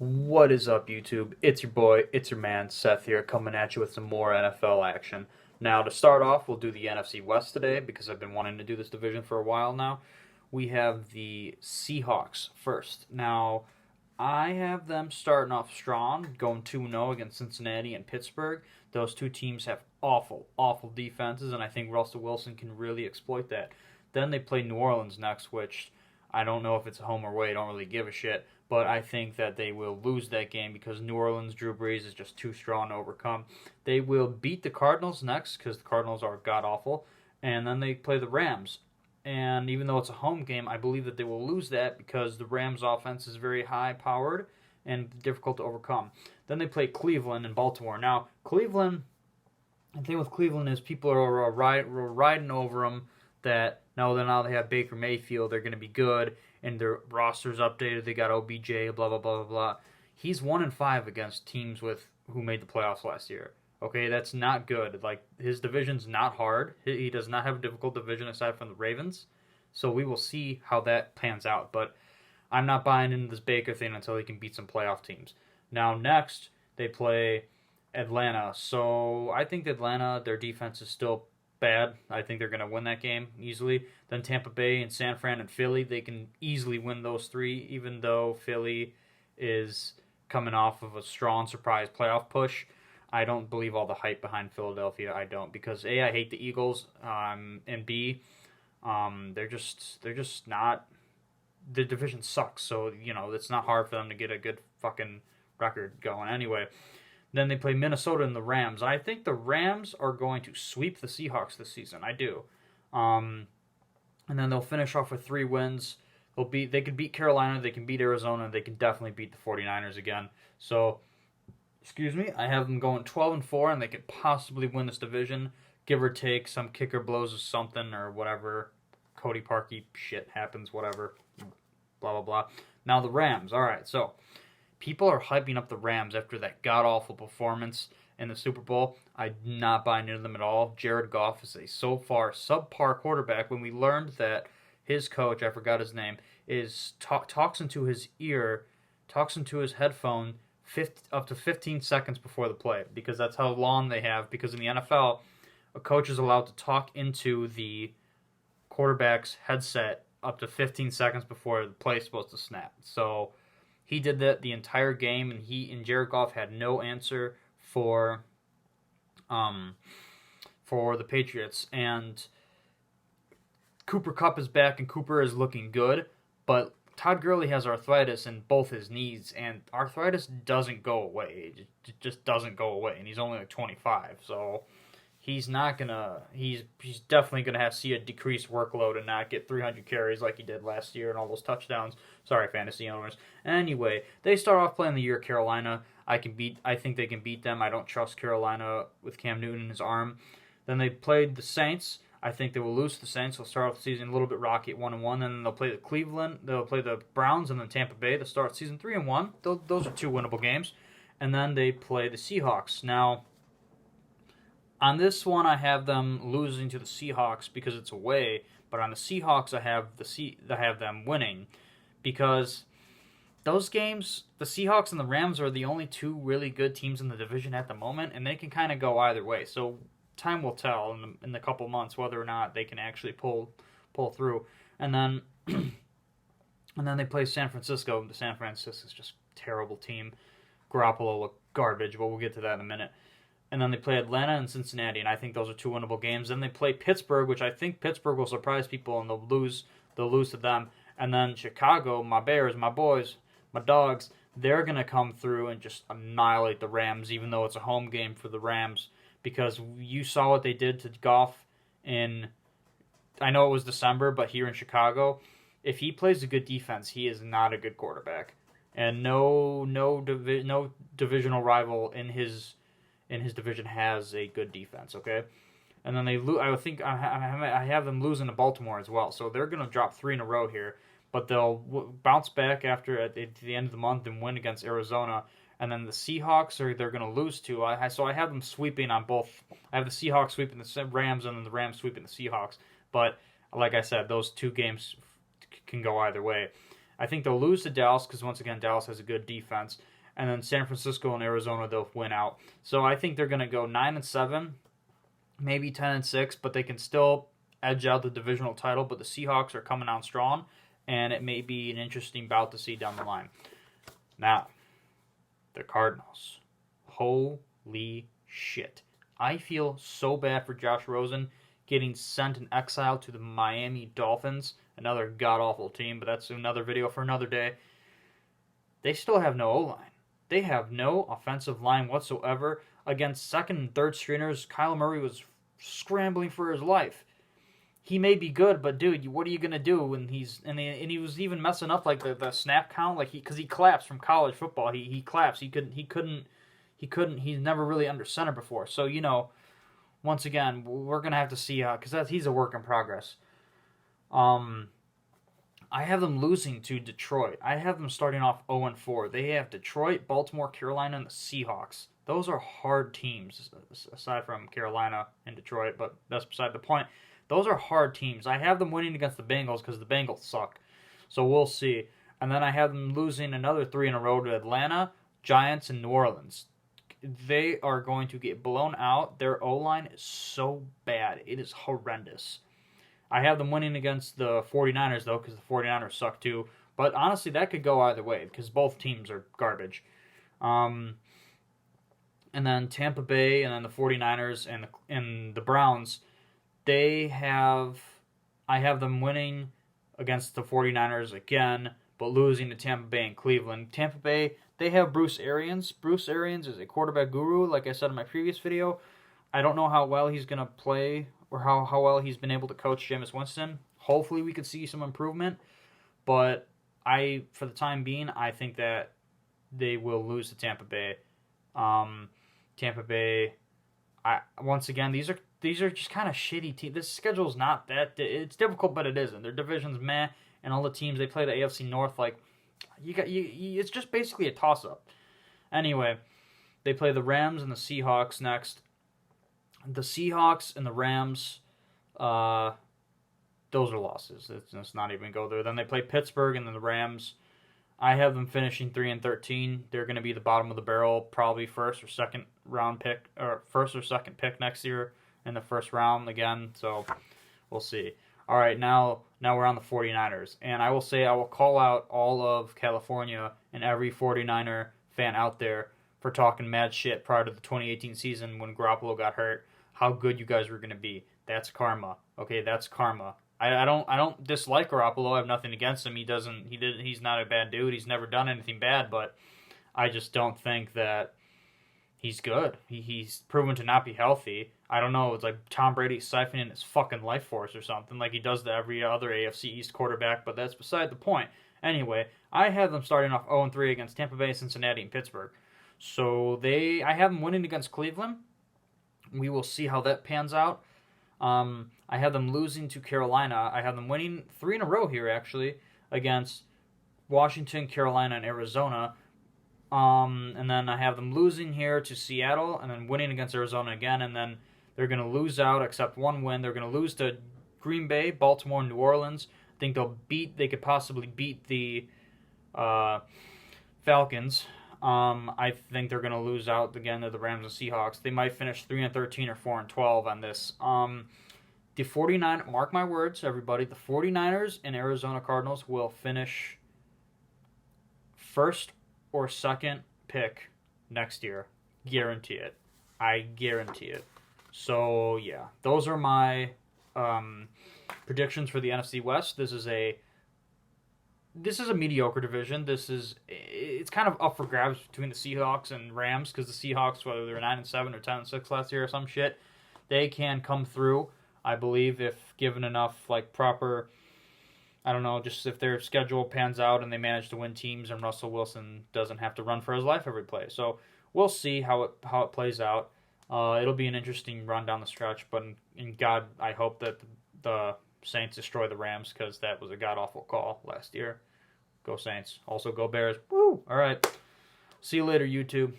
What is up, YouTube? It's your boy, it's your man, Seth here, coming at you with some more NFL action. Now, to start off, we'll do the NFC West today because I've been wanting to do this division for a while now. We have the Seahawks first. Now, I have them starting off strong, going 2-0 against Cincinnati and Pittsburgh. Those two teams have awful, awful defenses, and I think Russell Wilson can really exploit that. Then they play New Orleans next, which I don't know if it's a home or away. I don't really give a shit. But I think that they will lose that game because New Orleans' Drew Brees is just too strong to overcome. They will beat the Cardinals next because the Cardinals are god-awful. And then they play the Rams. And even though it's a home game, I believe that they will lose that because the Rams' offense is very high-powered and difficult to overcome. Then they play Cleveland and Baltimore. Now, Cleveland, the thing with Cleveland is people are riding over them that now they have Baker Mayfield, they're going to be good, and their roster's updated. They got OBJ, blah blah blah blah blah. He's 1-5 against teams who made the playoffs last year. Okay, that's not good. Like, his division's not hard. He does not have a difficult division aside from the Ravens. So we will see how that pans out. But I'm not buying into this Baker thing until he can beat some playoff teams. Now next they play Atlanta. So I think Atlanta, their defense is still bad. I think they're going to win that game easily. Then Tampa Bay and San Fran and Philly, they can easily win those three, even though Philly is coming off of a strong surprise playoff push. I don't believe all the hype behind Philadelphia. I don't, because A, I hate the Eagles, and B, they're just not. The division sucks, so it's not hard for them to get a good fucking record going. Anyway, then they play Minnesota and the Rams. I think the Rams are going to sweep the Seahawks this season. I do. And then they'll finish off with 3 wins. They could beat Carolina, they can beat Arizona, they can definitely beat the 49ers again. So, excuse me, I have them going 12-4, and they could possibly win this division, give or take. Some kicker blows or something or whatever. Cody Parkey shit happens, whatever. Blah, blah, blah. Now the Rams. All right, so people are hyping up the Rams after that god-awful performance in the Super Bowl. I'm not buying into them at all. Jared Goff is a so far subpar quarterback. When we learned that his coach, I forgot his name, is talks into his ear, talks into his headphone up to 15 seconds before the play, because that's how long they have. Because in the NFL, a coach is allowed to talk into the quarterback's headset up to 15 seconds before the play is supposed to snap. So he did that the entire game, and Jared Goff had no answer for the Patriots. And Cooper Kupp is back, and Cooper is looking good, but Todd Gurley has arthritis in both his knees, and arthritis doesn't go away. It just doesn't go away, and he's only like 25, so he's definitely gonna have to see a decreased workload and not get 300 carries like he did last year and all those touchdowns. Sorry, fantasy owners. Anyway, they start off playing the year Carolina. I think they can beat them. I don't trust Carolina with Cam Newton in his arm. Then they played the Saints. I think they will lose to the Saints. They'll start off the season a little bit rocky at 1-1. Then they'll play the Cleveland. They'll play the Browns and then Tampa Bay. They'll start season 3-1. Those are 2 winnable games. And then they play the Seahawks. Now, on this one, I have them losing to the Seahawks because it's away. But on the Seahawks, I have them winning, because those games, the Seahawks and the Rams are the only 2 really good teams in the division at the moment, and they can kind of go either way. So time will tell in the couple months whether or not they can actually pull through. And then and then they play San Francisco. The San Francisco is just a terrible team. Garoppolo looked garbage, but we'll get to that in a minute. And then they play Atlanta and Cincinnati, and I think those are 2 winnable games. Then they play Pittsburgh, which I think Pittsburgh will surprise people, and they'll lose to them. And then Chicago, my Bears, my boys, my dogs, they're going to come through and just annihilate the Rams, even though it's a home game for the Rams, because you saw what they did to Goff I know it was December, but here in Chicago, if he plays a good defense, he is not a good quarterback. And no divisional rival in his division has a good defense, okay? And then I think I have them losing to Baltimore as well, so they're going to drop 3 in a row here, but they'll bounce back at the end of the month and win against Arizona. And then the Seahawks they're going to lose to. So I have them sweeping on both. I have the Seahawks sweeping the Rams, and then the Rams sweeping the Seahawks. But like I said, those 2 games can go either way. I think they'll lose to Dallas because, once again, Dallas has a good defense. And then San Francisco and Arizona, they'll win out. So I think they're going to go 9-7, maybe 10-6, but they can still edge out the divisional title. But the Seahawks are coming on strong, and it may be an interesting bout to see down the line. Now, the Cardinals. Holy shit. I feel so bad for Josh Rosen getting sent in exile to the Miami Dolphins, another god-awful team, but that's another video for another day. They still have no O-line. They have no offensive line whatsoever. Against second and third stringers, Kyler Murray was scrambling for his life. He may be good, but dude, what are you gonna do when he's and he was even messing up like the snap count, like because he collapsed from college football. He collapsed. He couldn't. He's never really under center before. So once again, we're gonna have to see how, because he's a work in progress. I have them losing to Detroit. I have them starting off 0-4. They have Detroit, Baltimore, Carolina, and the Seahawks. Those are hard teams, aside from Carolina and Detroit, but that's beside the point. Those are hard teams. I have them winning against the Bengals because the Bengals suck. So we'll see. And then I have them losing another 3 in a row to Atlanta, Giants, and New Orleans. They are going to get blown out. Their O-line is so bad. It is horrendous. I have them winning against the 49ers, though, because the 49ers suck, too. But honestly, that could go either way, because both teams are garbage. And then Tampa Bay, and then the 49ers, and the Browns, I have them winning against the 49ers again, but losing to Tampa Bay and Cleveland. Tampa Bay, they have Bruce Arians. Bruce Arians is a quarterback guru, like I said in my previous video. I don't know how well he's going to play, or how well he's been able to coach Jameis Winston. Hopefully we could see some improvement. But for the time being, I think that they will lose to Tampa Bay. Tampa Bay, once again, these are just kind of shitty teams. This schedule's not that, it's difficult, but it isn't. Their division's meh, and all the teams, they play the AFC North, like, it's just basically a toss-up. Anyway, they play the Rams and the Seahawks next. The Seahawks and the Rams, those are losses. Let's not even go there. Then they play Pittsburgh and then the Rams. I have them finishing 3-13. They're going to be the bottom of the barrel, probably first or second pick next year in the first round again. So we'll see. All right, now we're on the 49ers. And I will say I will call out all of California and every 49er fan out there for talking mad shit prior to the 2018 season when Garoppolo got hurt. How good you guys were going to be. That's karma. Okay, that's karma. I don't dislike Garoppolo. I have nothing against him. He's not a bad dude. He's never done anything bad, but I just don't think that he's good. He's proven to not be healthy. I don't know. It's like Tom Brady siphoning his fucking life force or something like he does to every other AFC East quarterback, but that's beside the point. Anyway, I have them starting off 0-3 against Tampa Bay, Cincinnati, and Pittsburgh. So I have them winning against Cleveland. We will see how that pans out. I have them losing to Carolina. I have them winning 3 in a row here, actually, against Washington, Carolina, and Arizona. And then I have them losing here to Seattle, and then winning against Arizona again, and then they're going to lose out, except one win. They're going to lose to Green Bay, Baltimore, and New Orleans. I think they could possibly beat the Falcons. I think they're going to lose out again to the Rams and Seahawks. They might finish 3-13 or 4-12 on this. The 49ers, mark my words, everybody, the 49ers and Arizona Cardinals will finish first or second pick next year. Guarantee it. I guarantee it. So, yeah, those are my predictions for the NFC West. This is a mediocre division. It's kind of up for grabs between the Seahawks and Rams, because the Seahawks, whether they were 9-7 or 10-6 last year or some shit, they can come through, I believe, if given enough proper, I don't know, just if their schedule pans out and they manage to win teams and Russell Wilson doesn't have to run for his life every play. So we'll see how it plays out. It'll be an interesting run down the stretch, but in God, I hope that the Saints destroy the Rams, because that was a god-awful call last year. Go Saints. Also, go Bears. Woo! All right. See you later, YouTube.